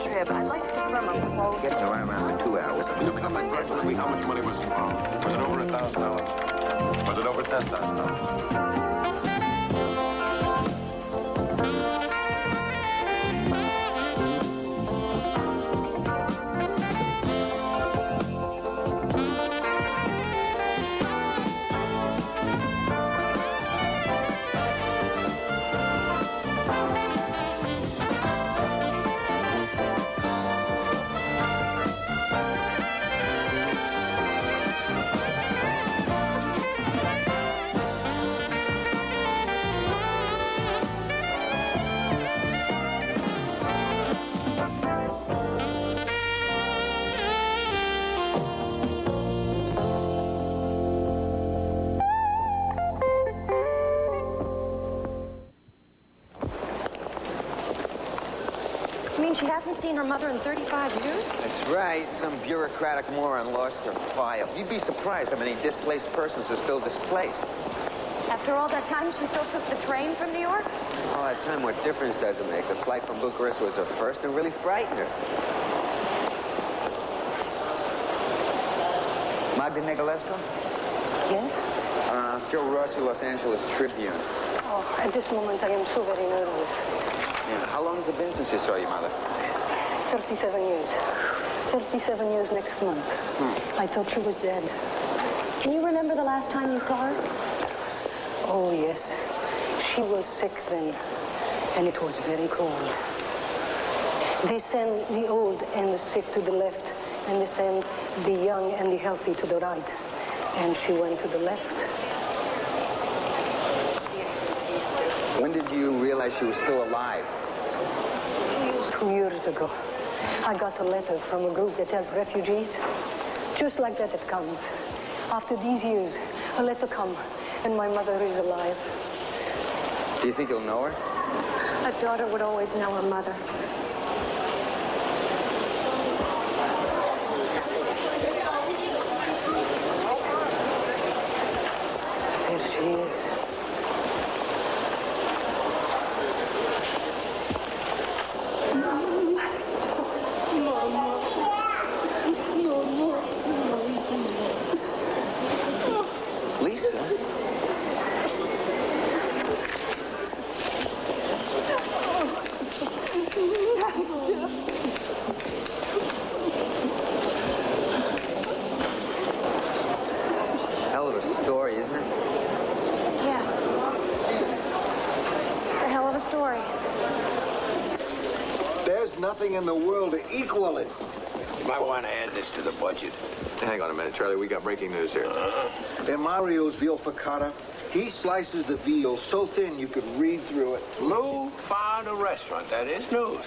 trip. I'd like to confirm a quote. Getting around for 2 hours. Look up and tell me how much money was involved. Was it over $1,000? Was it over $10,000? You mean she hasn't seen her mother in 35 years? That's right. Some bureaucratic moron lost her file. You'd be surprised how many displaced persons are still displaced. After all that time, she still took the train from New York? All that time, what difference does it make? The flight from Bucharest was her first and really frightened her. Magda Negolesco? Yes? Joe Rossi, Los Angeles Tribune. Oh, at this moment I am so very nervous. Yeah. How long has it been since you saw your mother? 37 years. 37 years next month. I thought she was dead. Can you remember the last time you saw her? Oh, yes. She was sick then, and it was very cold. They send the old and the sick to the left, and they send the young and the healthy to the right. And she went to the left. When did you realize she was still alive? 2 years ago. I got a letter from a group that help refugees. Just like that it comes. After these years, a letter come, and my mother is alive. Do you think you'll know her? A daughter would always know her mother. There she is. Lisa? Hell of a story, isn't it? Yeah. It's a hell of a story. There's nothing in the world to equal it. You might want to add this to the budget. Hang on a minute, Charlie. We got breaking news here. In Mario's veal frittata, he slices the veal so thin you could read through it. Lou found a restaurant. That is news.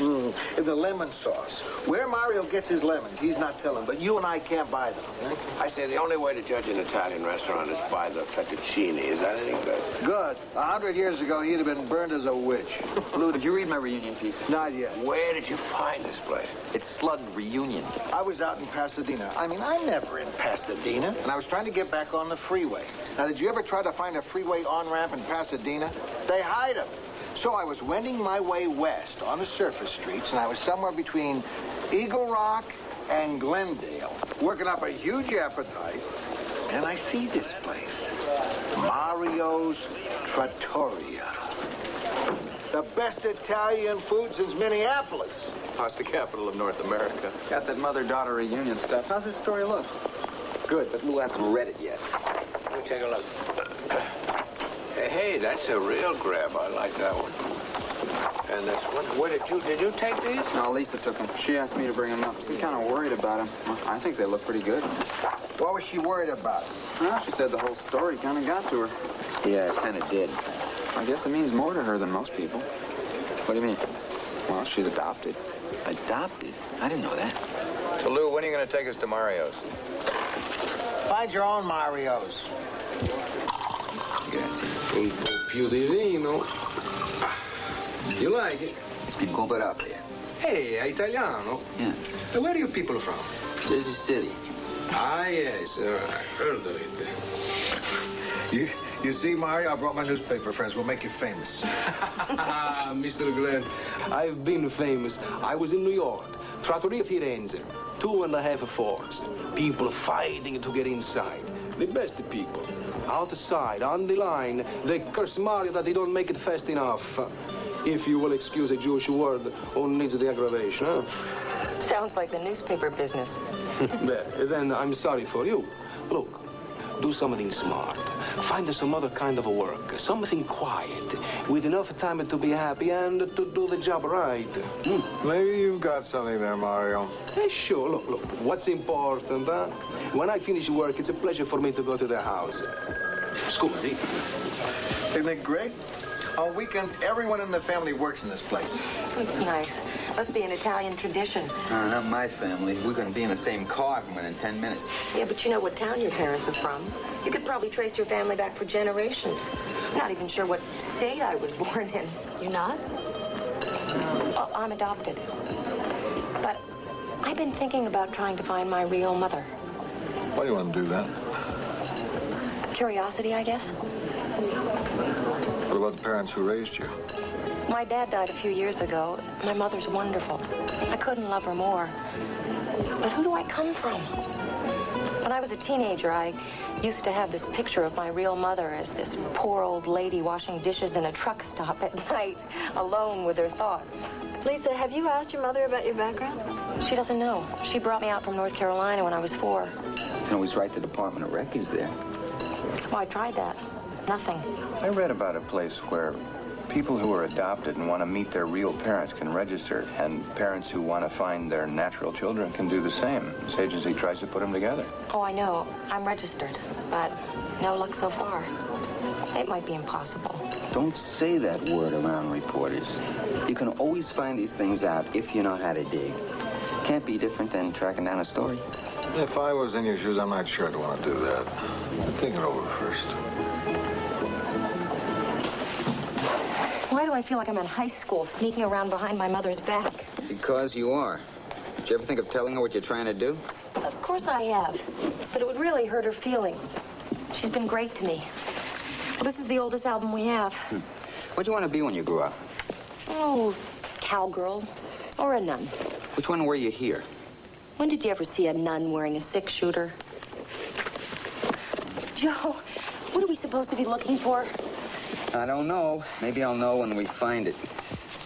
In the lemon sauce. Where Mario gets his lemons, he's not telling, but you and I can't buy them. Eh? I say the only way to judge an Italian restaurant is by the fettuccine. Is that any good? Good. 100 years ago, he'd have been burned as a witch. Lou, did you read my reunion piece? Not yet. Where did you find this place? It's Slud Reunion. I was out in Pasadena. I mean, I'm never in Pasadena. And I was trying to get back on the freeway. Now, did you ever try to find a freeway on-ramp in Pasadena? They hide them. So I was wending my way west on the surface streets, and I was somewhere between Eagle Rock and Glendale, working up a huge appetite, and I see this place, Mario's Trattoria. The best Italian food since Minneapolis. Oh, it's the capital of North America. Got that mother-daughter reunion stuff. How's this story look? Good, but Lou hasn't read it yet. Let me take a look. Hey, that's a real grab. I like that one. And this one. Where did you take these? No, Lisa took them. She asked me to bring them up. She's kind of worried about them. Well, I think they look pretty good. What was she worried about? Well, she said the whole story kind of got to her. Yeah, it kind of did. I guess it means more to her than most people. What do you mean? Well, she's adopted. Adopted? I didn't know that. So, Lou, when are you going to take us to Mario's? Find your own Marios. Grazie. Un po' più di vino. You like it? And go it up here. Hey, è italiano? Yeah. Where are you people from? Jersey City. Ah, yes. I heard of it. You see, Mario, I brought my newspaper friends. We'll make you famous. Mr. Glenn, I've been famous. I was in New York, Trattoria Firenze, 2.5 floors. People fighting to get inside. The best people. Outside, on the line, they curse Mario that they don't make it fast enough. If you will excuse a Jewish word, who needs the aggravation, huh? Sounds like the newspaper business. Then I'm sorry for you. Look, do something smart. Find some other kind of work, something quiet, with enough time to be happy and to do the job right. Maybe you've got something there, Mario. Hey, sure, look, what's important, huh? When I finish work, it's a pleasure for me to go to the house. Scusi. Isn't it great? On weekends, everyone in the family works in this place. It's nice. Must be an Italian tradition. Not my family. We're going to be in the same car within 10 minutes. Yeah, but you know what town your parents are from. You could probably trace your family back for generations. I'm not even sure what state I was born in. You're not? Oh, I'm adopted. But I've been thinking about trying to find my real mother. Why do you want to do that? Curiosity, I guess. What about the parents who raised you? My dad died a few years ago. My mother's wonderful. I couldn't love her more. But who do I come from? When I was a teenager, I used to have this picture of my real mother as this poor old lady washing dishes in a truck stop at night, alone with her thoughts. Lisa, have you asked your mother about your background? She doesn't know. She brought me out from North Carolina when I was 4. You can always write the Department of Records there. Well, I tried that. Nothing. I read about a place where people who are adopted and want to meet their real parents can register, and parents who want to find their natural children can do the same. This agency tries to put them together. Oh, I know. I'm registered, but no luck so far. It might be impossible. Don't say that word around reporters. You can always find these things out if you know how to dig. Can't be different than tracking down a story. If I was in your shoes, I'm not sure I'd want to do that. I'd think it over first. Why do I feel like I'm in high school, sneaking around behind my mother's back? Because you are. Did you ever think of telling her what you're trying to do? Of course I have, but it would really hurt her feelings. She's been great to me. Well, this is the oldest album we have. What'd you want to be when you grew up? Oh, cowgirl or a nun. Which one were you here? When did you ever see a nun wearing a 6-shooter? Joe, what are we supposed to be looking for? I don't know. Maybe I'll know when we find it.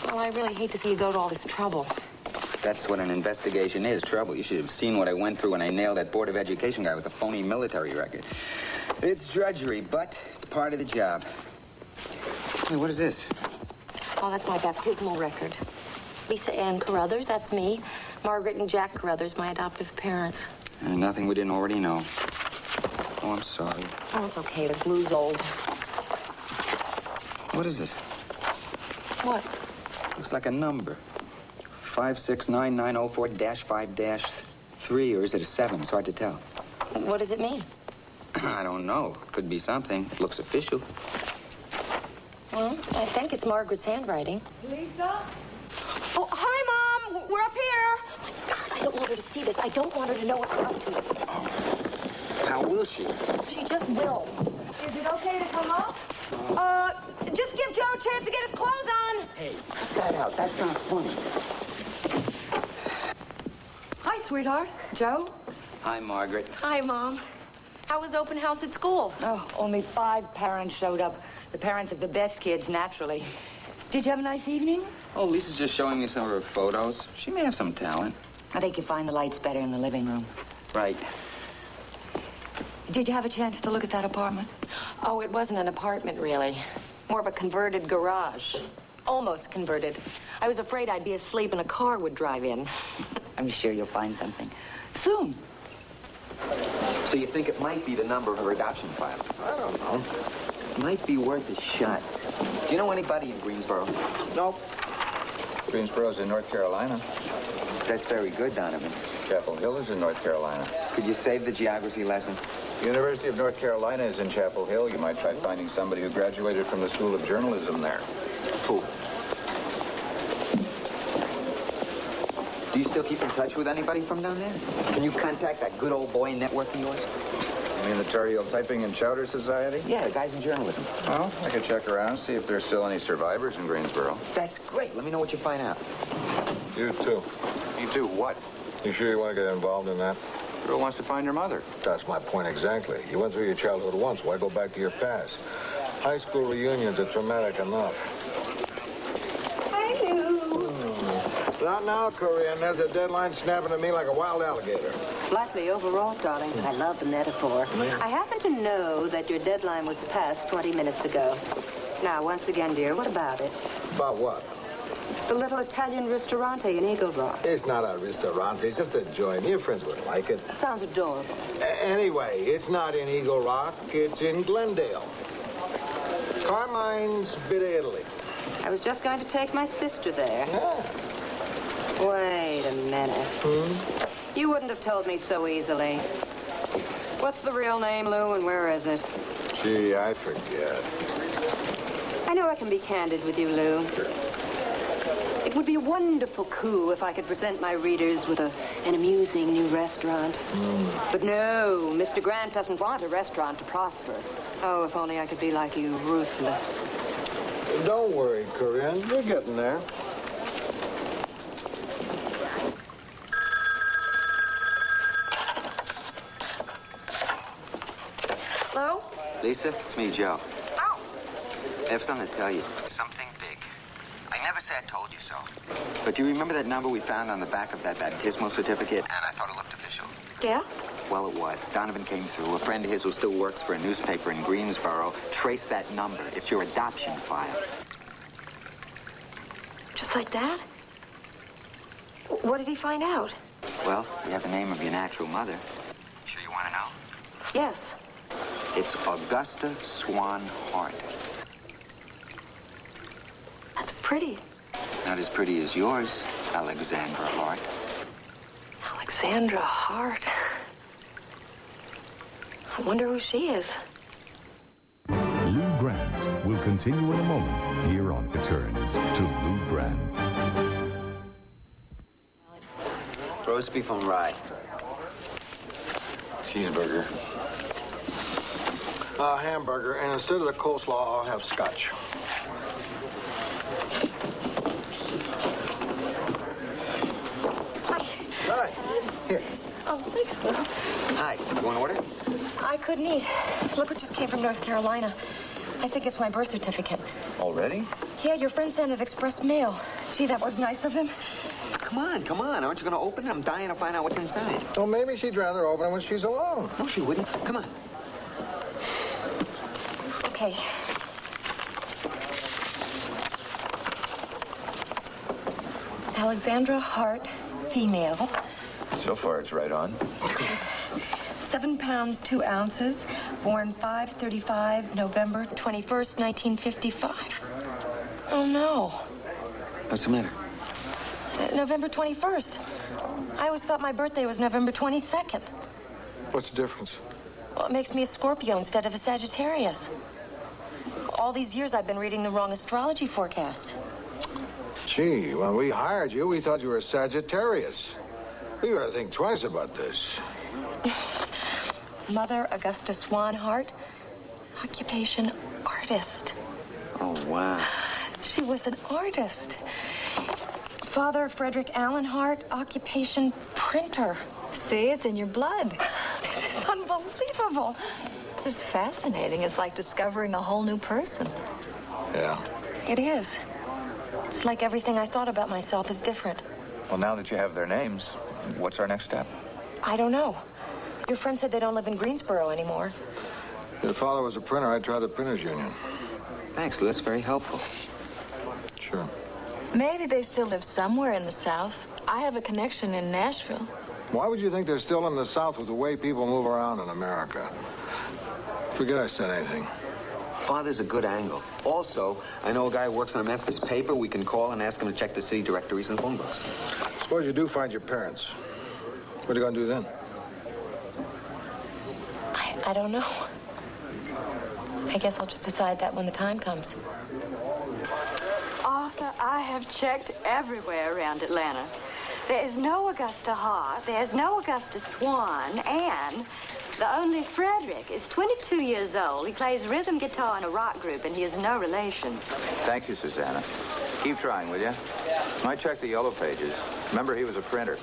Well, I really hate to see you go to all this trouble. That's what an investigation is, trouble. You should have seen what I went through when I nailed that Board of Education guy with the phony military record. It's drudgery, but it's part of the job. Hey, what is this? Oh, that's my baptismal record. Lisa Ann Carruthers, that's me. Margaret and Jack Carruthers, my adoptive parents. Nothing we didn't already know. Oh, I'm sorry. Oh, it's okay. The glue's old. What is this? What? Looks like a number. 569904-5-3, or is it a 7? It's hard to tell. What does it mean? I don't know. Could be something. It looks official. Well, I think it's Margaret's handwriting. Lisa? Oh, hi, Mom. We're up here. Oh, my God, I don't want her to see this. I don't want her to know what we're up to. Oh. How will she? She just will. Is it okay to come up? Just give Joe a chance to get his clothes on. Hey, cut that out. That's not funny. Hi, sweetheart. Joe? Hi, Margaret. Hi, Mom. How was open house at school? Oh, only 5 parents showed up. The parents of the best kids, naturally. Did you have a nice evening? Oh, Lisa's just showing me some of her photos. She may have some talent. I think you find the lights better in the living room. Right. Did you have a chance to look at that apartment? Oh, it wasn't an apartment, really. More of a converted garage. Almost converted. I was afraid I'd be asleep and a car would drive in. I'm sure you'll find something. Soon. So you think it might be the number of her adoption file? I don't know. Might be worth a shot. Do you know anybody in Greensboro? Nope. Greensboro's in North Carolina. That's very good, Donovan. Chapel Hill is in North Carolina. Could you save the geography lesson? The University of North Carolina is in Chapel Hill. You might try finding somebody who graduated from the School of Journalism there. Cool. Do you still keep in touch with anybody from down there? Can you contact that good old boy network of yours? You mean the Tar Heel Typing and Chowder Society? Yeah, the guys in journalism. Well, I could check around, see if there's still any survivors in Greensboro. That's great. Let me know what you find out. You too. You do what? You sure you want to get involved in that? Girl wants to find her mother. That's my point exactly. You went through your childhood once. Why go back to your past? High school reunions are traumatic enough. Hi, Lou. Not now, Corinne. There's a deadline snapping at me like a wild alligator. Slightly overwrought, darling. I love the metaphor. I happen to know that your deadline was passed 20 minutes ago. Now, once again, dear, what about it? About what? The little Italian ristorante in Eagle Rock. It's not a restaurant. It's just a joint. Your friends would like it. Sounds adorable. Anyway, it's not in Eagle Rock. It's in Glendale. Carmine's bit of Italy. I was just going to take my sister there. Yeah. Wait a minute. You wouldn't have told me so easily. What's the real name, Lou, and where is it? Gee, I forget. I know I can be candid with you, Lou. It would be a wonderful coup if I could present my readers with an amusing new restaurant. But no, Mr. Grant doesn't want a restaurant to prosper. Oh, if only I could be like you, ruthless. Don't worry, Corinne. We're getting there. Hello? Lisa, it's me, Joe. Oh. I have something to tell you. Something big. I never said I told you so. But you remember that number we found on the back of that baptismal certificate? And I thought it looked official. Yeah? Well, it was. Donovan came through. A friend of his who still works for a newspaper in Greensboro traced that number. It's your adoption file. Just like that? What did he find out? Well, we have the name of your natural mother. Sure you want to know? Yes. It's Augusta Swan Hart. That's pretty. Not as pretty as yours, Alexandra Hart. Alexandra Hart. I wonder who she is. Lou Grant will continue in a moment here on Returns to Lou Grant. Roast beef on rye. Cheeseburger. Hamburger, and instead of the coleslaw, I'll have scotch. Hi. Hi. Here. Oh, thanks, Lou. Hi. You want to order? I couldn't eat. Look what just came from North Carolina. I think it's my birth certificate. Already? Yeah, your friend sent it express mail. Gee, that was nice of him. Come on, come on. Aren't you going to open it? I'm dying to find out what's inside. Well, maybe she'd rather open it when she's alone. No, she wouldn't. Come on. Okay. Alexandra Hart, female. So far, it's right on. 7 pounds, 2 ounces. Born 5/35, November 21st, 1955. Oh, no. What's the matter? November 21st. I always thought my birthday was November 22nd. What's the difference? Well, it makes me a Scorpio instead of a Sagittarius. All these years I've been reading the wrong astrology forecast. Gee, when we hired you, we thought you were a Sagittarius. We gotta think twice about this. Mother, Augusta Swan Hart. Occupation, artist. Oh, wow. She was an artist. Father, Frederick Allen Hart. Occupation, printer. See, it's in your blood. This is unbelievable. This is fascinating. It's like discovering a whole new person. Yeah. It is. It's like everything I thought about myself is different. Well, now that you have their names, what's our next step? I don't know. Your friend said they don't live in Greensboro anymore. If your father was a printer, I'd try the Printers Union. Thanks, Lou. That's very helpful. Sure. Maybe they still live somewhere in the South. I have a connection in Nashville. Why would you think they're still in the South with the way people move around in America? Forget I said anything. Father's a good angle. Also, I know a guy who works on a Memphis paper. We can call and ask him to check the city directories and phone books. Suppose you do find your parents. What are you gonna do then? I don't know. I guess I'll just decide that when the time comes. Arthur, I have checked everywhere around Atlanta. There is no Augusta Hart, there's no Augusta Swan, and the only Frederick is 22 years old. He plays rhythm guitar in a rock group, and he is no relation. Thank you, Susanna. Keep trying, will you? Might check the yellow pages. Remember, he was a printer.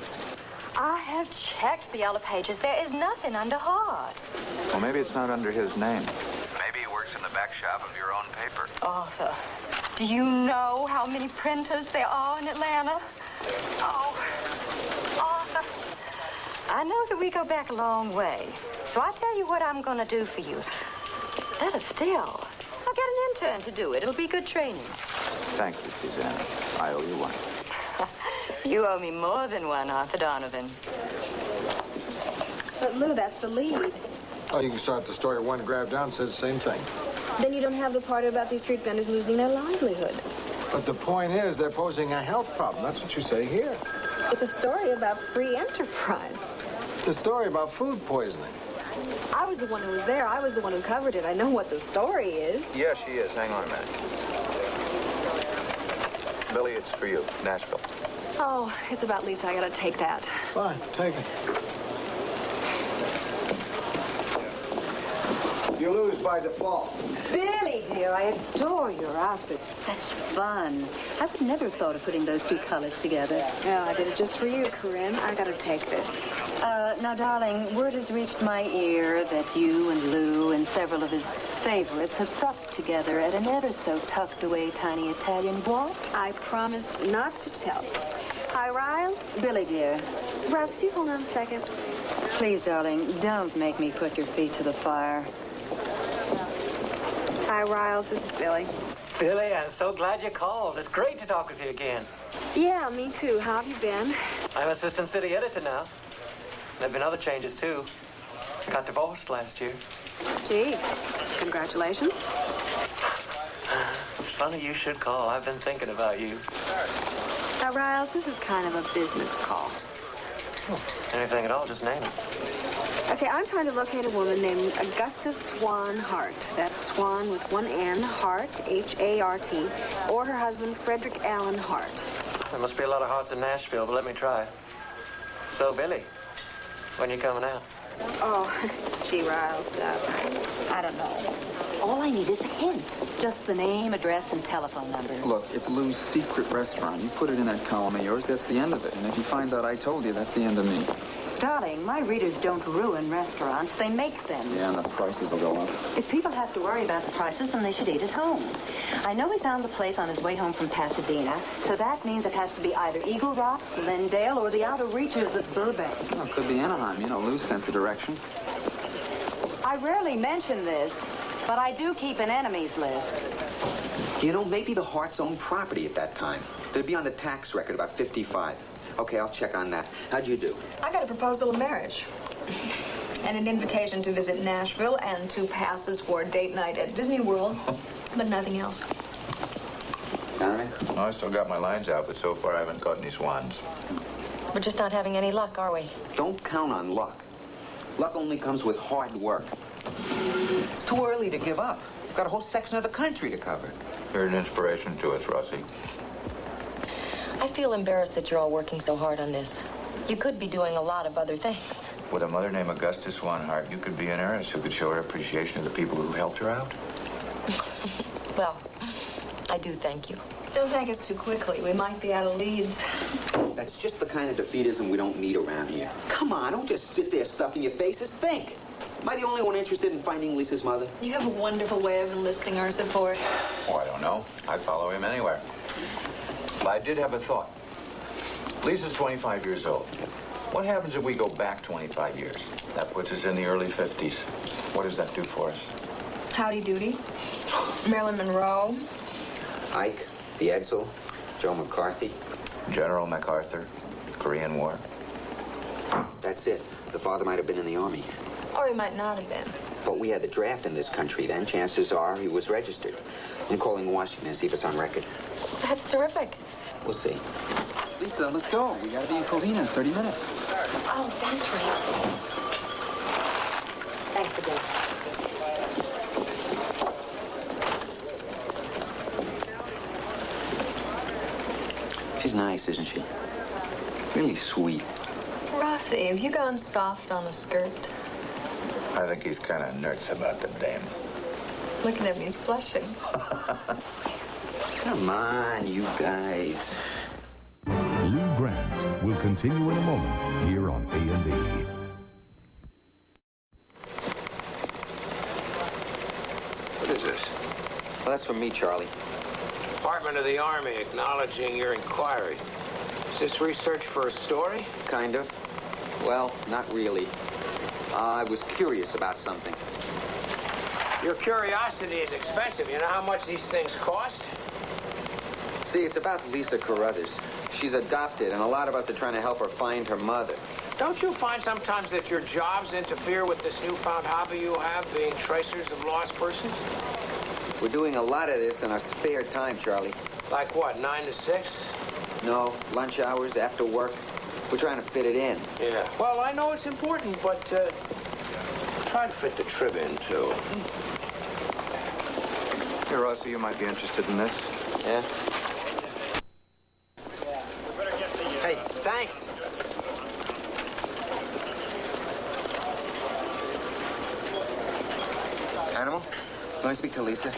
I have checked the yellow pages. There is nothing under Hart. Well, maybe it's not under his name. Maybe he works in the back shop of your own paper. Arthur, do you know how many printers there are in Atlanta? Oh, Arthur. I know that we go back a long way, so I tell you what I'm going to do for you. Better still, I'll get an intern to do it. It'll be good training. Thank you, Susanna. I owe you one. You owe me more than one, Arthur Donovan. But, Lou, that's the lead. Oh, you can start the story one grab down says the same thing. Then you don't have the part about these street vendors losing their livelihood. But the point is, they're posing a health problem. That's what you say here. It's a story about free enterprise. It's a story about food poisoning. I was the one who was there. I was the one who covered it. I know what the story is. Yeah, she is. Hang on a minute. Billy, it's for you. Nashville. Oh, it's about Lisa. I gotta take that. Fine, take it. You lose by default. Billy, dear, I adore your outfit. Such fun. I would never have thought of putting those two colors together. Yeah, I did it just for you, Corinne. I gotta take this. Now, darling, word has reached my ear that you and Lou and several of his favorites have supped together at an ever so tucked-away tiny Italian what? I promised not to tell. Hi, Riles. Billy, dear. Riles, do you hold on a second? Please, darling, don't make me put your feet to the fire. Hi, Riles. This is Billy. Billy, I'm so glad you called. It's great to talk with you again. Yeah, me too. How have you been? I'm assistant city editor now. There have been other changes, too. I got divorced last year. Gee, congratulations. It's funny you should call. I've been thinking about you. Now, Riles, this is kind of a business call. Anything at all, just name it. Okay, I'm trying to locate a woman named Augusta Swan Hart. That's Swan with one N, Hart, H-A-R-T, or her husband, Frederick Allen Hart. There must be a lot of hearts in Nashville, but let me try. So, Billy, when you coming out? Oh, gee, Riles, I don't know. All I need is a hint. Just the name, address, and telephone number. Look, it's Lou's secret restaurant. You put it in that column of yours, that's the end of it. And if he finds out I told you, that's the end of me. Darling, my readers don't ruin restaurants. They make them. Yeah, and the prices will go up. If people have to worry about the prices, then they should eat at home. I know he found the place on his way home from Pasadena, so that means it has to be either Eagle Rock, Glendale, or the outer reaches of Burbank. Well, it could be Anaheim. You know, Lou's sense of direction. I rarely mention this, but I do keep an enemies list. You know, maybe the Hart's own property at that time. They'd be on the tax record about 55. Okay, I'll check on that. How'd you do? I got a proposal of marriage. And an invitation to visit Nashville and 2 passes for a date night at Disney World, but nothing else. Donovan? I still got my lines out, but so far I haven't caught any swans. We're just not having any luck, are we? Don't count on luck. Luck only comes with hard work. It's too early to give up. We've got a whole section of the country to cover. You're an inspiration to us, Rossi. I feel embarrassed that you're all working so hard on this. You could be doing a lot of other things. With a mother named Augusta Swanhart, you could be an heiress who could show her appreciation of the people who helped her out. Well, I do thank you. Don't thank us too quickly. We might be out of leads. That's just the kind of defeatism we don't need around here. Come on, don't just sit there stuffing your faces. Think. Am I the only one interested in finding Lisa's mother? You have a wonderful way of enlisting our support. Oh, I don't know. I'd follow him anywhere. But I did have a thought. Lisa's 25 years old. What happens if we go back 25 years? That puts us in the early 50s. What does that do for us? Howdy doody. Marilyn Monroe. Ike, the Edsel, Joe McCarthy. General MacArthur, Korean War. That's it. The father might have been in the army. Or he might not have been. But we had the draft in this country then. Chances are he was registered. I'm calling Washington to see if it's on record. That's terrific. We'll see. Lisa, let's go. We gotta be in Covina in 30 minutes. Oh, that's right. Thanks again. nice, isn't she? Really sweet. Rossi, have you gone soft on a skirt? I think he's kind of nuts about the dame. Looking at me, he's blushing. Come on, you guys. Lou Grant will continue in a moment here on A&E. What is this? Well, that's from me, Charlie. Department of the Army acknowledging your inquiry. Is this research for a story? Kind of. Well, not really. I was curious about something. Your curiosity is expensive. You know how much these things cost? See, it's about Lisa Carruthers. She's adopted, and a lot of us are trying to help her find her mother. Don't you find sometimes that your jobs interfere with this newfound hobby you have, being tracers of lost persons? We're doing a lot of this in our spare time, Charlie. Like what, 9 to 6? No, lunch hours, after work. We're trying to fit it in. Yeah. Well, I know it's important, but try to fit the Tribune, too. Hey, Rossi, you might be interested in this. Yeah? Hey, thanks. Animal, you want to speak to Lisa?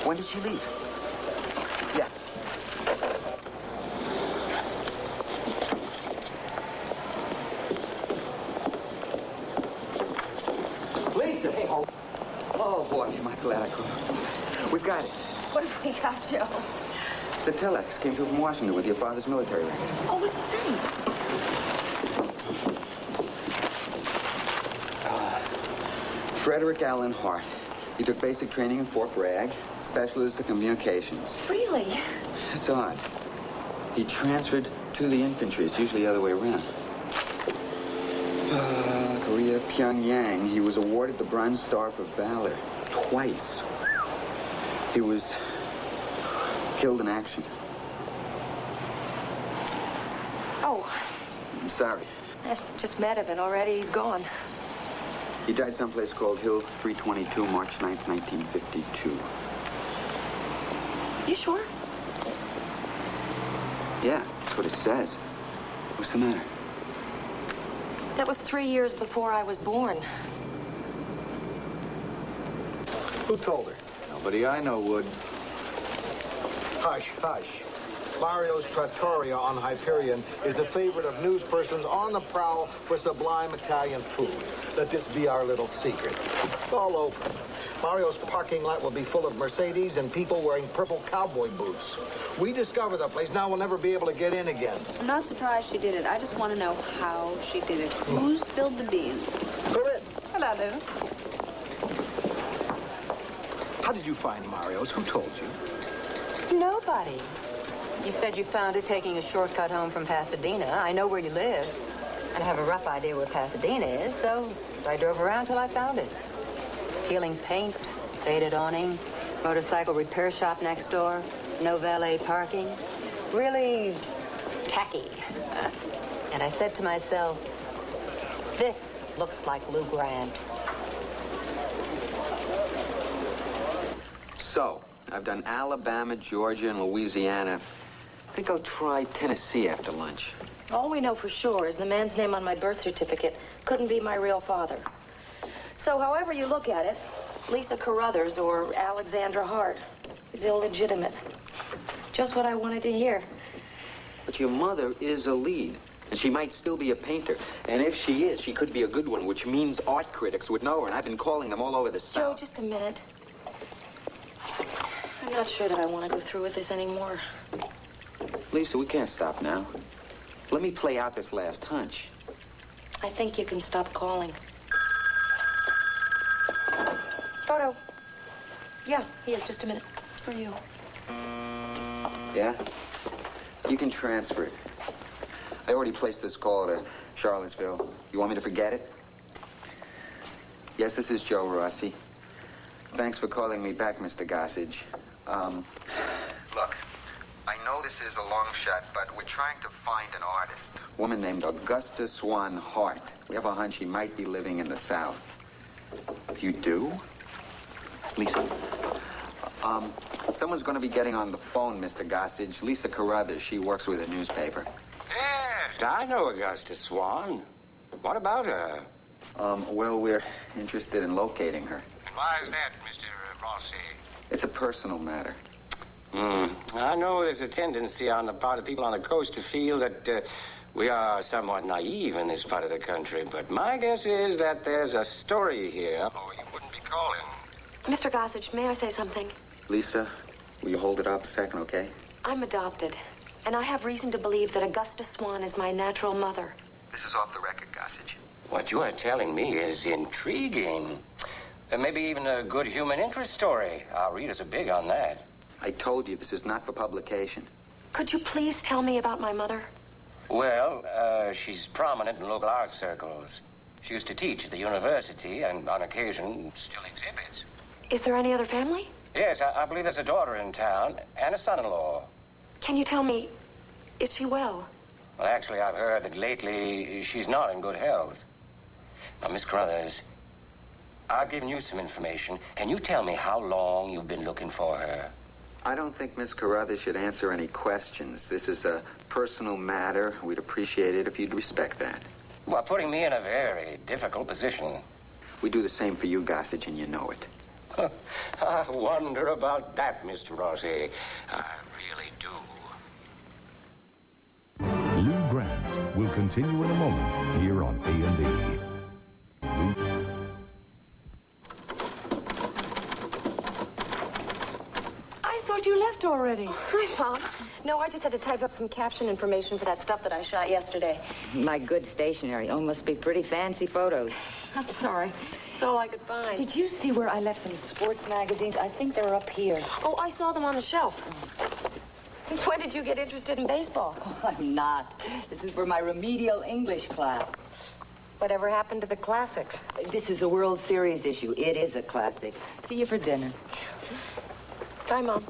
When did she leave? Yeah. Lisa! Hey, oh, boy, am I glad I called. We've got it. What have we got, Joe? The telex came through from Washington with your father's military record. Oh, what's it saying? Frederick Allen Hart. He took basic training in Fort Bragg, specialist in communications. Really? That's odd. He transferred to the infantry. It's usually the other way around. Korea, Pyongyang. He was awarded the Bronze Star for Valor. Twice. He was killed in action. Oh, I'm sorry. I just met him, and already he's gone. He died someplace called Hill 322, March 9th, 1952. You sure? Yeah, that's what it says. What's the matter? That was 3 years before I was born. Who told her? Nobody I know would. Hush, hush. Mario's Trattoria on Hyperion is the favorite of news persons on the prowl for sublime Italian food. Let this be our little secret. It's all open. Mario's parking lot will be full of Mercedes and people wearing purple cowboy boots. We discovered the place. Now we'll never be able to get in again. I'm not surprised she did it. I just want to know how she did it. Who spilled the beans? Corinne. Hello, Lou. How did you find Mario's? Who told you? Nobody. You said you found it taking a shortcut home from Pasadena. I know where you live, and I have a rough idea where Pasadena is, so I drove around till I found it. Peeling paint, faded awning, motorcycle repair shop next door, no valet parking. Really tacky. And I said to myself, this looks like Lou Grant. So, I've done Alabama, Georgia, and Louisiana. I think I'll try Tennessee after lunch. All we know for sure is the man's name on my birth certificate couldn't be my real father. So however you look at it, Lisa Carruthers or Alexandra Hart is illegitimate. Just what I wanted to hear. But your mother is a lead, and she might still be a painter. And if she is, she could be a good one, which means art critics would know her, and I've been calling them all over the Joe, South. just a minute. I'm not sure that I want to go through with this anymore. Lisa, we can't stop now. Let me play out this last hunch. I think you can stop calling. Toto. Yeah, he is. Just a minute. It's for you. Yeah? You can transfer it. I already placed this call to Charlottesville. You want me to forget it? Yes, this is Joe Rossi. Thanks for calling me back, Mr. Gossage. Look, I know this is a long shot, but we're trying to find an artist. A woman named Augusta Swan Hart. We have a hunch she might be living in the South. You do? Lisa, Someone's going to be getting on the phone, Mr. Gossage. Lisa Carruthers. She works with a newspaper. Yes, I know Augustus Swan. What about her? Well, we're interested in locating her. And why is that, Mr. Rossi? It's a personal matter. I know there's a tendency on the part of people on the coast to feel that we are somewhat naive in this part of the country, but my guess is that there's a story here, or you wouldn't be calling. Mr. Gossage, may I say something? Lisa, will you hold it up a second, okay? I'm adopted, and I have reason to believe that Augusta Swan is my natural mother. This is off the record, Gossage. What you are telling me is intriguing. Maybe even a good human interest story. Our readers are big on that. I told you this is not for publication. Could you please tell me about my mother? Well, she's prominent in local art circles. She used to teach at the university and on occasion still exhibits. Is there any other family? Yes, I believe there's a daughter in town and a son-in-law. Can you tell me, is she well? Well, actually, I've heard that lately she's not in good health. Now, Miss Carruthers, I've given you some information. Can you tell me how long you've been looking for her? I don't think Miss Carruthers should answer any questions. This is a personal matter. We'd appreciate it if you'd respect that. Well, putting me in a very difficult position. We do the same for you, Gossage, and you know it. I wonder about that, Mr. Rossi. I really do. Lou Grant will continue in a moment here on A&E. I thought you left already. Hi, Mom. No, I just had to type up some caption information for that stuff that I shot yesterday. My good stationery. Oh, must be pretty fancy photos. I'm sorry. It's all I could find. Did you see where I left some sports magazines? I think they're up here. Oh, I saw them on the shelf. Since when did you get interested in baseball? Oh, I'm not. This is for my remedial English class. Whatever happened to the classics? This is a World Series issue. It is a classic. See you for dinner. Bye, Mom.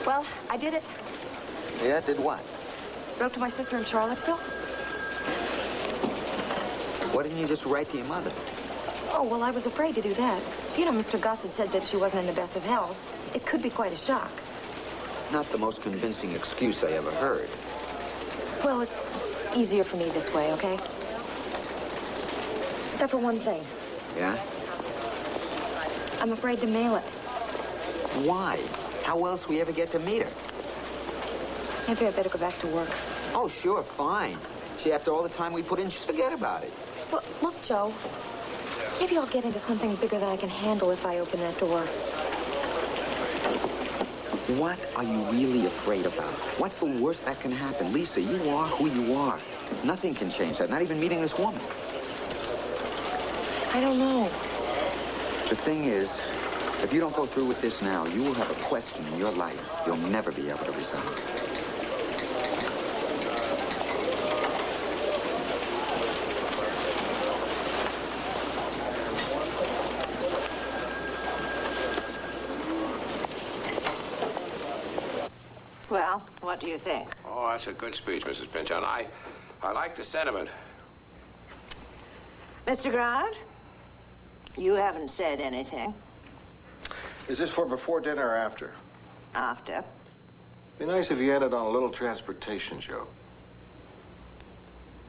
Well, I did it. Yeah, did what? Wrote to my sister in Charlottesville. Why didn't you just write to your mother? Oh, well, I was afraid to do that. You know, Mr. Gossett said that she wasn't in the best of health. It could be quite a shock. Not the most convincing excuse I ever heard. Well, it's easier for me this way, okay? Except for one thing. Yeah? I'm afraid to mail it. Why? How else we ever get to meet her? Maybe I better go back to work. Oh, sure, fine. See, after all the time we put in, just forget about it. Look, Joe. Maybe I'll get into something bigger than I can handle if I open that door. What are you really afraid about? What's the worst that can happen? Lisa, you are who you are. Nothing can change that, not even meeting this woman. I don't know. The thing is, if you don't go through with this now, you will have a question in your life you'll never be able to resolve. Well, what do you think? Oh, that's a good speech, Mrs. Pinchon. I like the sentiment. Mr. Grant, you haven't said anything. Is this for before dinner or after? After. Be nice if you ended on a little transportation joke.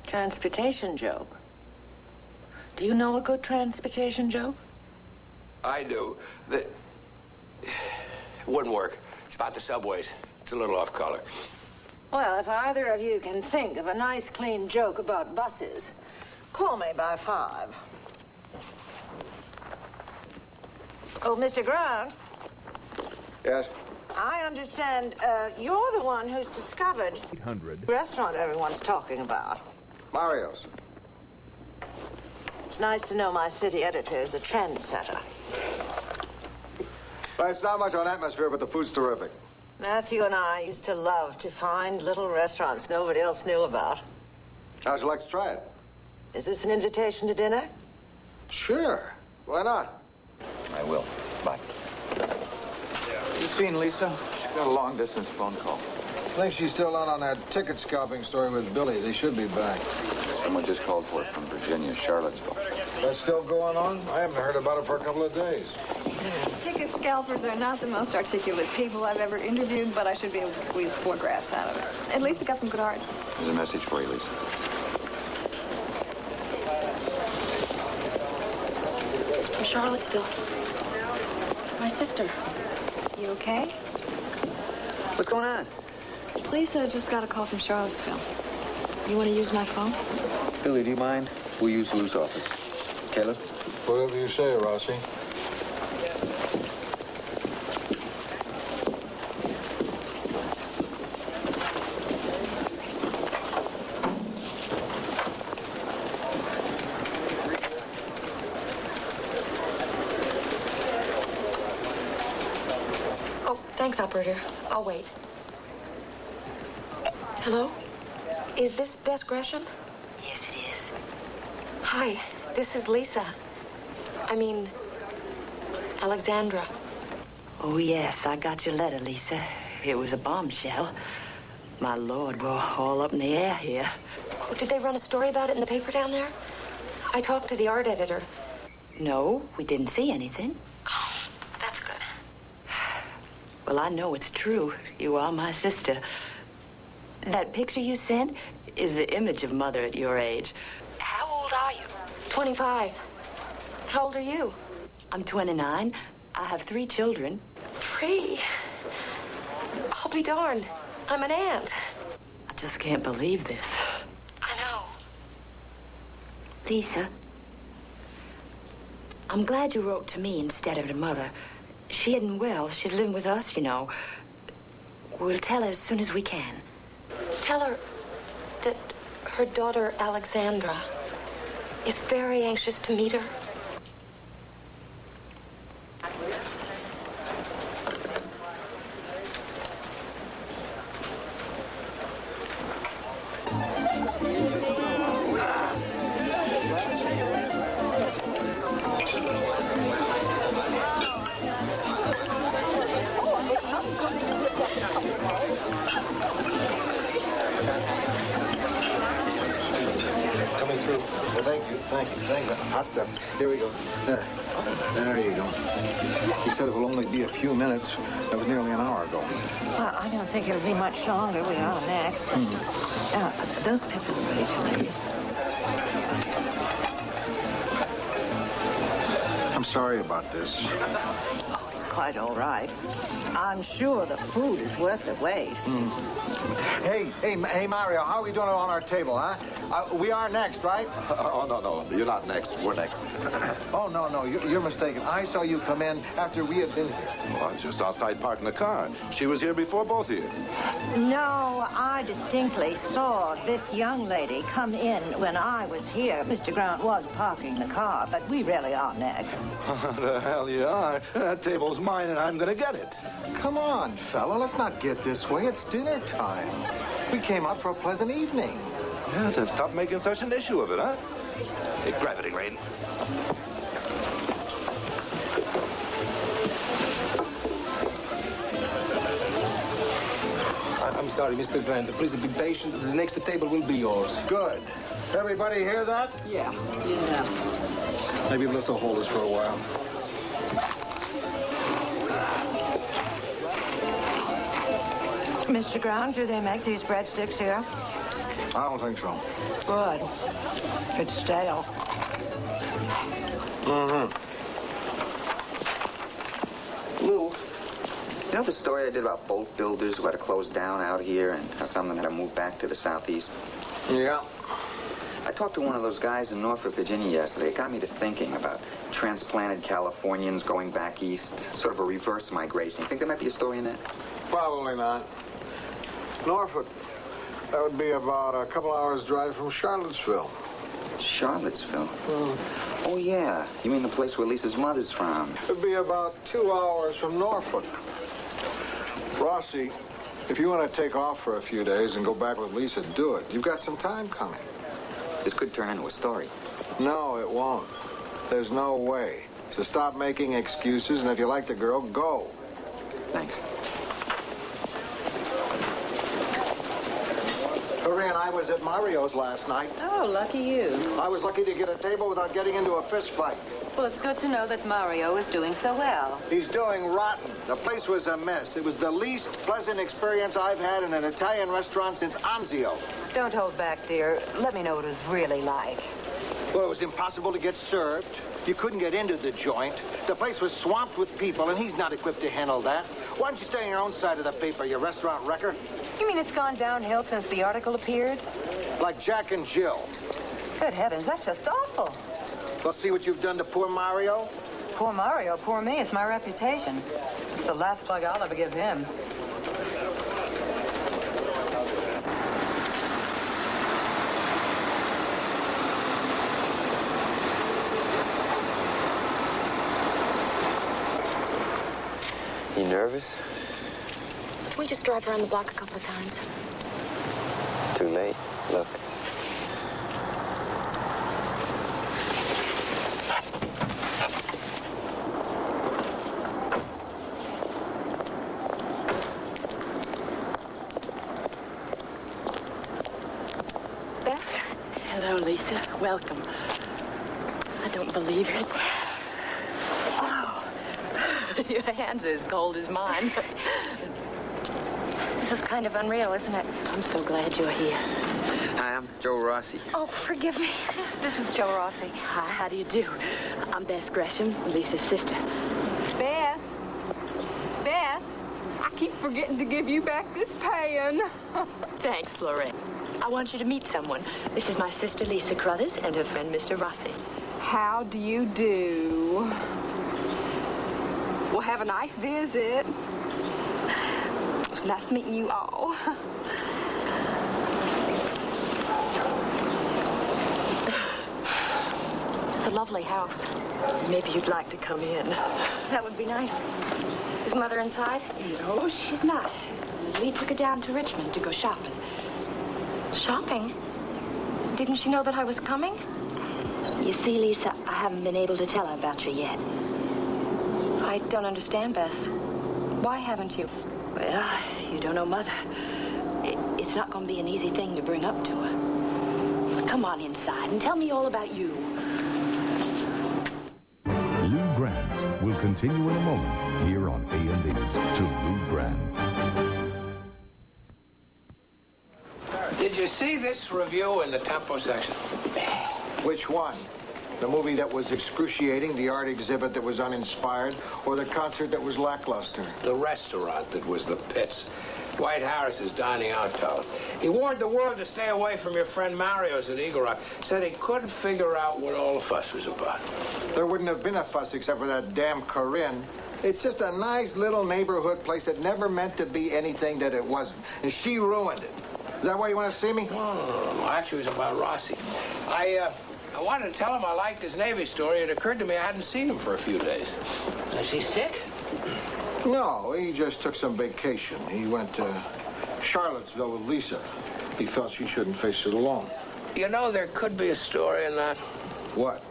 Transportation joke? Do you know a good transportation joke? I do. It wouldn't work. It's about the subways. It's a little off color. Well, if either of you can think of a nice, clean joke about buses, call me by 5. Oh, Mr. Grant? Yes? I understand you're the one who's discovered 800. the restaurant everyone's talking about. Mario's. It's nice to know my city editor is a trendsetter. Well, it's not much on atmosphere, but the food's terrific. Matthew and I used to love to find little restaurants nobody else knew about. How'd you like to try it? Is this an invitation to dinner? Sure. Why not? I will. Bye. You seen Lisa? She got a long-distance phone call. I think she's still out on that ticket scalping story with Billy. They should be back. Someone just called for it from Virginia, Charlottesville. That's still going on? I haven't heard about it for a couple of days. Ticket scalpers are not the most articulate people I've ever interviewed, but I should be able to squeeze 4 graphs out of it. At least it got some good art. There's a message for you, Lisa. It's from Charlottesville. My sister. You okay? What's going on? Lisa just got a call from Charlottesville. You want to use my phone? Billy, do you mind? We'll use Lou's office. Caleb? Whatever you say, Rossi. Oh, thanks, operator. I'll wait. Hello? Is this Bess Gresham? Yes, it is. Hi, this is Lisa. I mean, Alexandra. Oh, yes, I got your letter, Lisa. It was a bombshell. My Lord, we're all up in the air here. Oh, did they run a story about it in the paper down there? I talked to the art editor. No, we didn't see anything. Oh, that's good. Well, I know it's true. You are my sister. That picture you sent is the image of Mother at your age. How old are you? 25. How old are you? I'm 29. I have 3 children. 3? I'll be darned. I'm an aunt. I just can't believe this. I know. Lisa, I'm glad you wrote to me instead of to Mother. She isn't well. She's living with us, you know. We'll tell her as soon as we can. Tell her that her daughter, Alexandra, is very anxious to meet her. Coming through. Well, thank you. Hot stuff. Here we go. There you go. He said it will only be a few minutes. That was nearly an hour ago. Well, I don't think it'll be much longer. We are next. Those people are ready to leave. I'm sorry about this. Oh, it's quite all right. I'm sure the food is worth the wait. Hey, Mario, how are we doing on our table, huh? We are next, right? Oh, no. You're not next. We're next. Oh, no. You're mistaken. I saw you come in after we had been here. Well, I'm just outside parking the car. She was here before both of you. No, I distinctly saw this young lady come in when I was here. Mr. Grant was parking the car, but we really are next. The hell you are. That table's mine, and I'm going to get it. Come on, fella. Let's not get this way. It's dinner time. We came out for a pleasant evening. Yeah, then stop making such an issue of it, huh? Hey, gravity rain. I'm sorry, Mr. Grant. Please be patient. The next table will be yours. Good. Everybody hear that? Yeah. Maybe this will hold us for a while. Mr. Grant, do they make these breadsticks here? I don't think so. Good. It's stale. Lou, you know the story I did about boat builders who had to close down out here and how some of them had to move back to the southeast? Yeah. I talked to one of those guys in Norfolk, Virginia yesterday. It got me to thinking about transplanted Californians going back east, sort of a reverse migration. You think there might be a story in that? Probably not. Norfolk, that would be about a couple hours drive from Charlottesville. Charlottesville? Oh, yeah. You mean the place where Lisa's mother's from? It'd be about 2 hours from Norfolk. Rossi, if you want to take off for a few days and go back with Lisa, do it. You've got some time coming. This could turn into a story. No, it won't. There's no way. So stop making excuses, and if you like the girl, go. Thanks. Corinne, I was at Mario's last night. Oh, lucky you. I was lucky to get a table without getting into a fist fight. Well, it's good to know that Mario is doing so well. He's doing rotten. The place was a mess. It was the least pleasant experience I've had in an Italian restaurant since Anzio. Don't hold back, dear. Let me know what it was really like. Well, it was impossible to get served. You couldn't get into the joint. The place was swamped with people, and he's not equipped to handle that. Why don't you stay on your own side of the paper, you restaurant wrecker? You mean it's gone downhill since the article appeared? Like Jack and Jill. Good heavens, that's just awful. Well, see what you've done to poor Mario? Poor Mario, poor me. It's my reputation. It's the last plug I'll ever give him. You nervous? Can we just drive around the block a couple of times? It's too late. Look. Bess? Hello, Lisa. Welcome. I don't believe it. Oh. Your hands are as cold as mine. This is kind of unreal, isn't it? I'm so glad you're here. Hi, I'm Joe Rossi. Oh, forgive me. This is Joe Rossi. Hi, how do you do? I'm Bess Gresham, Lisa's sister. Beth? Beth? I keep forgetting to give you back this pan. Thanks, Lorraine. I want you to meet someone. This is my sister, Lisa Crothers, and her friend, Mr. Rossi. How do you do? Well, have a nice visit. It was nice meeting you all. It's a lovely house. Maybe you'd like to come in. That would be nice. Is Mother inside? No, she's not. We took her down to Richmond to go shopping. Shopping? Didn't she know that I was coming? You see, Lisa, I haven't been able to tell her about you yet. I don't understand, Bess. Why haven't you? Well, you don't know Mother. It's not going to be an easy thing to bring up to her. Come on inside and tell me all about you. Lou Grant will continue in a moment here on A&E's To Lou Grant. Did you see this review in the Tempo section? Which one? The movie that was excruciating, the art exhibit that was uninspired, or the concert that was lackluster? The restaurant that was the pits. Dwight Harris is dining out, Todd. He warned the world to stay away from your friend Mario's at Eagle Rock. Said he couldn't figure out what all the fuss was about. There wouldn't have been a fuss except for that damn Corinne. It's just a nice little neighborhood place that never meant to be anything that it wasn't. And she ruined it. Is that why you want to see me? No. Actually, it was about Rossi. I wanted to tell him I liked his Navy story. It occurred to me I hadn't seen him for a few days. Is he sick? No, he just took some vacation. He went to Charlottesville with Lisa. He felt she shouldn't face it alone. You know, there could be a story in that. What?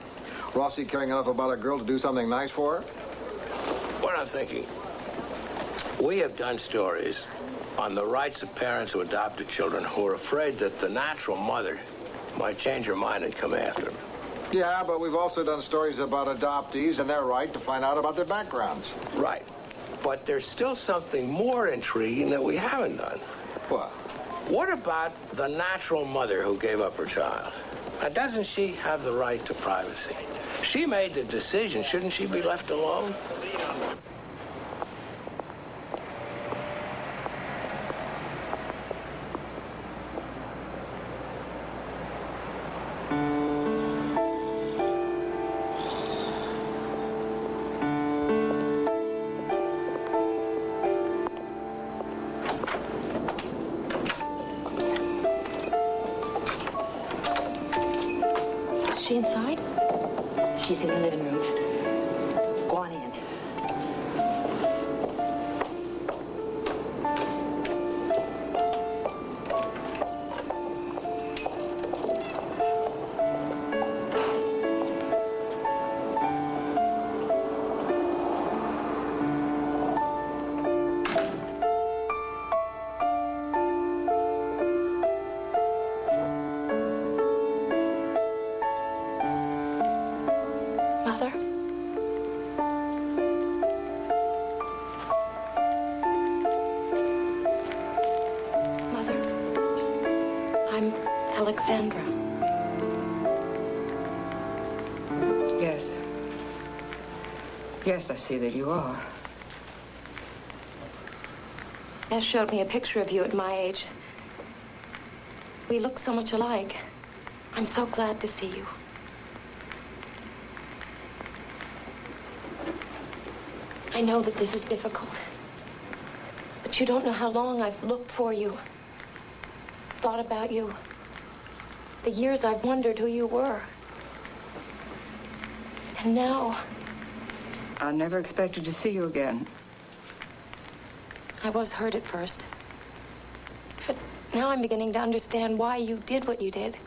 Rossi caring enough about a girl to do something nice for her? What I'm thinking, we have done stories on the rights of parents who adopted children who are afraid that the natural mother might change her mind and come after them. Yeah, but we've also done stories about adoptees and their right to find out about their backgrounds. Right. But there's still something more intriguing that we haven't done. What? What about the natural mother who gave up her child? Now, doesn't she have the right to privacy? She made the decision. Shouldn't she be left alone? Is she inside? She's in the living room. Go on in. Alexandra. Yes. Yes, I see that you are. Beth showed me a picture of you at my age. We look so much alike. I'm so glad to see you. I know that this is difficult, but you don't know how long I've looked for you, thought about you, the years I've wondered who you were. And now... I never expected to see you again. I was hurt at first. But now I'm beginning to understand why you did what you did.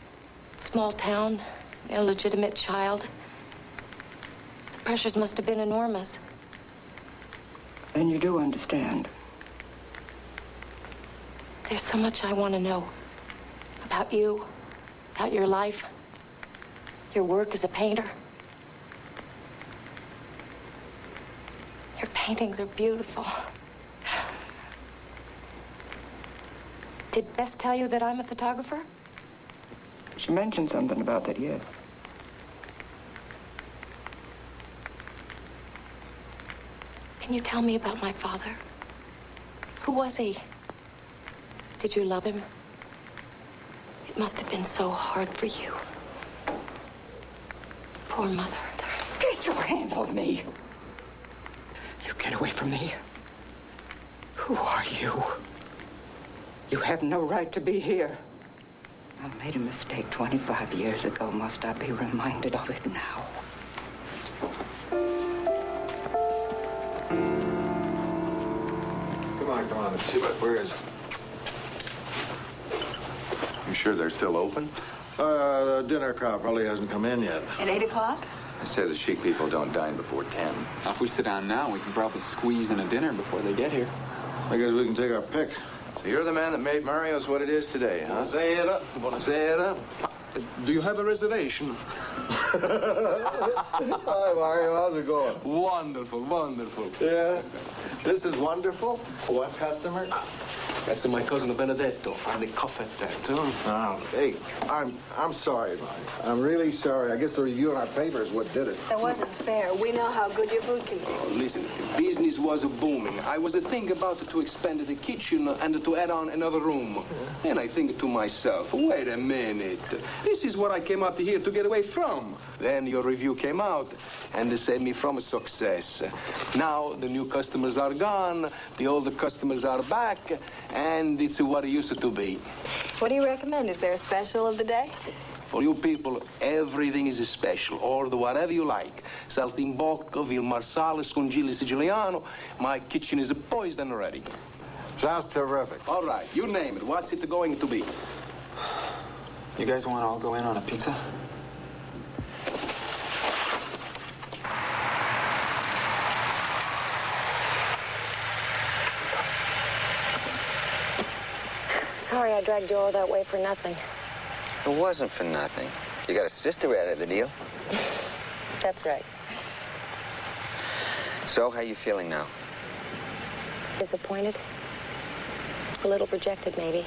Small town, illegitimate child. The pressures must have been enormous. And you do understand. There's so much I want to know. About you, about your life, your work as a painter. Your paintings are beautiful. Did Bess tell you that I'm a photographer? She mentioned something about that, yes. Can you tell me about my father? Who was he? Did you love him? It must have been so hard for you. Poor mother. Get your hands off me! You get away from me. Who are you? You have no right to be here. I made a mistake 25 years ago. Must I be reminded of it now? Come on, let's see where is it? You sure they're still open? The dinner car probably hasn't come in yet. At 8 o'clock? I say the chic people don't dine before 10. Now, if we sit down now, we can probably squeeze in a dinner before they get here. I guess we can take our pick. So you're the man that made Mario's what it is today, huh? Buonasera. Buonasera. Do you have a reservation? Hi, Mario. How's it going? Wonderful, wonderful. Yeah? This is wonderful? What customer? That's my cousin Benedetto on the coffee tent. Oh, hey, I'm sorry, Mario. I'm really sorry. I guess the review in our paper is what did it. That wasn't fair. We know how good your food can be. Oh, listen, business was booming. I was thinking about to expand the kitchen and to add on another room. And I think to myself, wait a minute. This is what I came out here to get away from. Then your review came out and they saved me from a success. Now the new customers are gone, the older customers are back, and it's what it used to be. What do you recommend? Is there a special of the day? For you people, everything is special. Order whatever you like. Saltimbocca, Vil Marsala, Scungilli Siciliano. My kitchen is poised and ready. Sounds terrific. All right, you name it. What's it going to be? You guys want to all go in on a pizza? Sorry I dragged you all that way for nothing. It wasn't for nothing. You got a sister out of the deal. That's right. So, how you feeling now? Disappointed? A little rejected, maybe.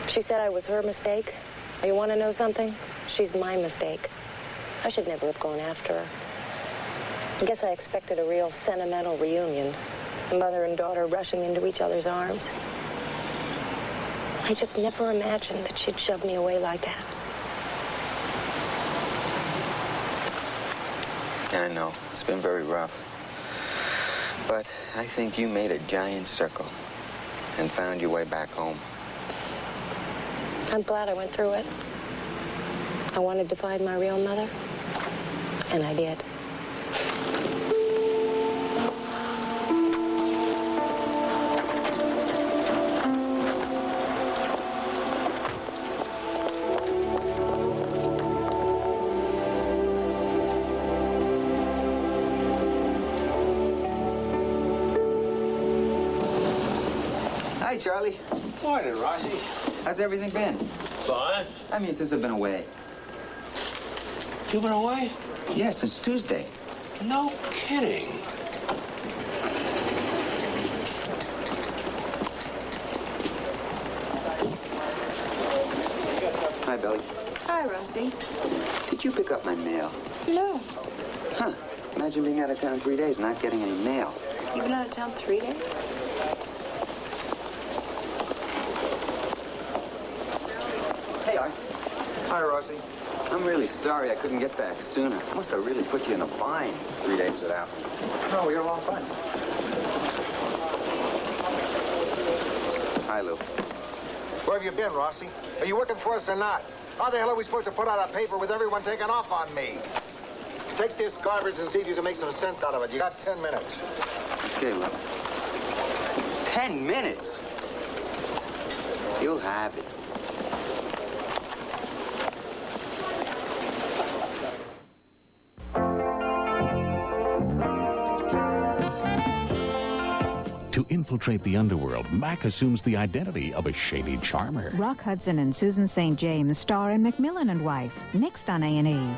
She said I was her mistake. You want to know something? She's my mistake. I should never have gone after her. I guess I expected a real sentimental reunion. Mother and daughter rushing into each other's arms. I just never imagined that she'd shove me away like that. I know. It's been very rough. But I think you made a giant circle and found your way back home. I'm glad I went through it. I wanted to find my real mother, and I did. Hi, Charlie. Morning, Rossi. How's everything been? Fine. I mean, since I've been away. You've been away? Yeah, since Tuesday. No kidding. Hi, Billy. Hi, Rossi. Did you pick up my mail? No. Huh. Imagine being out of town 3 days, not getting any mail. You've been out of town 3 days? Hey, Art. Hi, Rossi. I'm really sorry I couldn't get back sooner. I must have really put you in a bind 3 days without me. No, you're all fine. Hi, Lou. Where have you been, Rossi? Are you working for us or not? How the hell are we supposed to put out a paper with everyone taking off on me? Take this garbage and see if you can make some sense out of it. You got 10 minutes. Okay, Lou. 10 minutes? You'll have it. To infiltrate the underworld, Mac assumes the identity of a shady charmer. Rock Hudson and Susan St. James star in Macmillan and Wife, next on A&E.